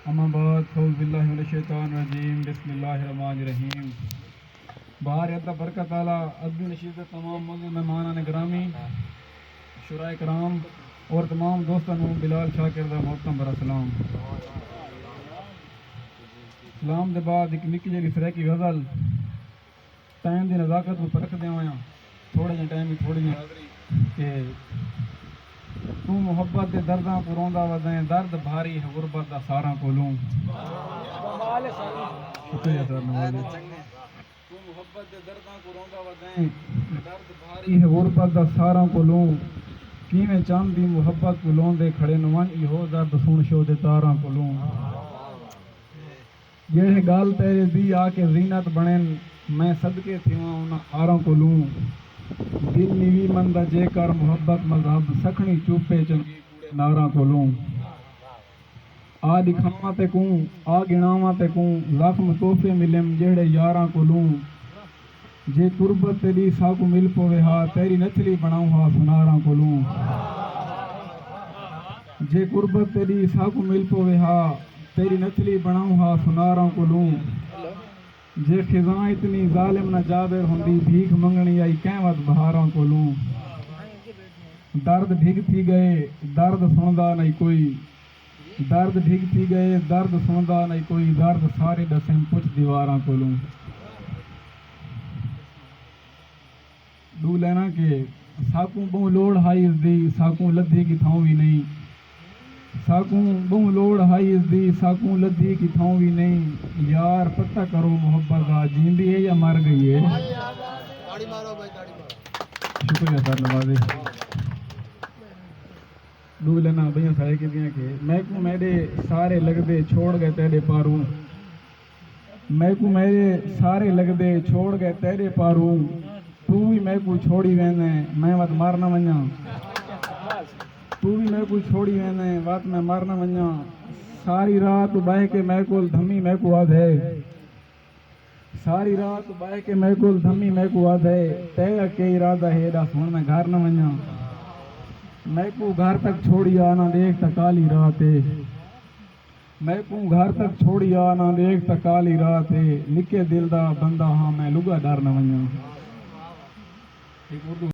अम्मा बाद फ़ौज़ बिल्लाहि मिनश शैतानिर रजीम बिस्मिल्लाहिर रहमानिर रहीम। बाहर अल्लाह बरकत आला अदबी नशीद तमाम मौजूद मेहमान गिरामी शुराए कराम और तमाम दोस्तों को बिलाल शाकिर दा मोहतरम बरा सलाम। सलाम के बाद एक निक्की जी फ्रैकी गज़ल टाइम की नज़ाकत को परख देवां थोड़े जे टाइम थोड़ी जी कि तू मुहब्बत के दर्दां को रोंदा वदें दर्द भारी है गुरबत दा सारां कोलों। शुक्रिया सर नवाज़े। तू मुहब्बत के दर्दां को रोंदा वदें दर्द भारी है गुरबत दा सारां कोलों। किवें चंद दी मुहब्बत को लोंदे खड़े नवन इहो दर्द सुन शो दे तारां कोलों। जेड़े गाल तेरे दी आके जीनत बनेन मैं सदके थिवां उन्हां हारां कोलों। दिल निवी मंदा जेकर मुहब्बत मजहब सखनी चुपे चंगी कूड़े नारां कोलों। आ दिखावां ते कूं आ गिणावां ते कूं जख्म तोहफे मिलम जेड़े यारां कोलों। जे कुर्बत तेरी साकू मिल पवे हा तेरी नथली बनाऊं हा सुनारां कोलों। जे कुर्बत तेरी साकू मिल पवे हा तेरी नथली बनाऊं हा सुनारां कोलों। जे खिज़ां इतनी जालिम न जाबिर होंदी भीख मंगनी आई कहवत बहारां कोलों। दर्द ढिग थी गए दर्द सुनदा नहीं कोई दर्द ढिग थी गए दर्द सुनदा नहीं कोई दर्द सारे दसें पुछ दीवारां कोलों। दू लेना के साकू बहु लोड़ हाई दी साकू लद्दी की थां भी नहीं। साकू बहु लोड़ हाई दी साकू लद्दी की थां भी नहीं। यार पता करो मोहब्बत का जींदी है या मर गई है। शुक्रिया सर नवाज़े। दू लेना भैया सारे के दिया के मैं को मेरे सारे लगदे छोड़ गए तेरे पारू। मैं को मेरे सारे लगदे छोड़ गए तेरे पारू। तू भी मैं को छोड़ी वेने मैं मत मारना वञा। तू भी मैं को छोड़ी वेने बात मैं मारना वञा। सारी रात बह के मैं को धमी मैं को आधे। सारी रात बह के मैं को धमी मैं को आधे तेरा के इरादा है दा सुन मैं घर न वञा। मैं को घर तक छोड़ी आना देख त काली रात है। मैं को घर तक छोड़ी आना देख त काली रात है। निके दिल दा बंदा हाँ मैं लुगा डर न वञा।